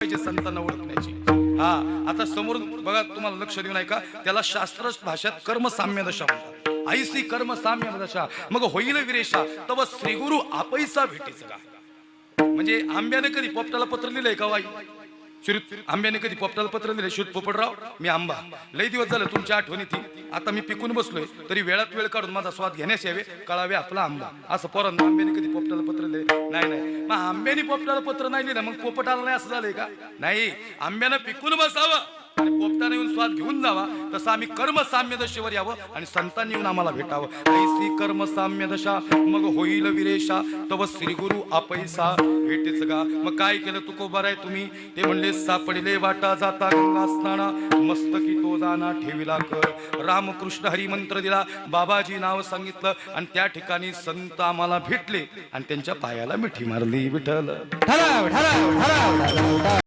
पाहिजे संतांना ओळखण्याची। हा आता समोर बघा, तुम्हाला लक्ष देऊन ऐका, त्याला शास्त्र भाषेत कर्मसाम्य दशा म्हणतात। आईसी कर्मसाम्य दशा मग होईल विरेशा तव श्री गुरु आपैसा भेटीचा का। म्हणजे आंब्याने कधी पोपटाला पत्र लिहिलंय का वाई? आंब्याने कधी पोपटाला पत्र लिहिलंय? शुद्ध पोपटराव मी आंबा, लई दिवस झालं तुमच्या आठवणीत, आता मी पिकून बसलोय तरी वेळात वेळ काढून माझा स्वाद घेण्यास यावे, कळावे आपला आंबा। असं पोरांना आंब्याने कधी पोपटाला पत्र लिहिलंय? नाही नाही। मग आंब्याने पोपटाला पत्र नाही लिहिलं मग पोपट आला नाही असं झालंय का? नाही, आंब्यानं पिकून बसावं आणि पोपटाने येऊन स्वाद घेऊन जावा, तसं आम्ही कर्मसाम्य दशेवर यावं आणि संतांनी येऊन आम्हाला भेटावं। ऐसी कर्मसाम्य दशा मग होईल विरेशा तव श्री गुरु आपैसा भेटेच गा। मग काय केलं तुकोबार आहे तुम्ही? ते म्हणले सापडले वाटा जाता गंगा स्नाना मस्तकी तो जाना ठेविला कर। रामकृष्ण हरी मंत्र दिला, बाबाजी नाव सांगितलं आणि त्या ठिकाणी संत आम्हाला भेटले आणि त्यांच्या पायाला मिठी मारली विठ्ठल।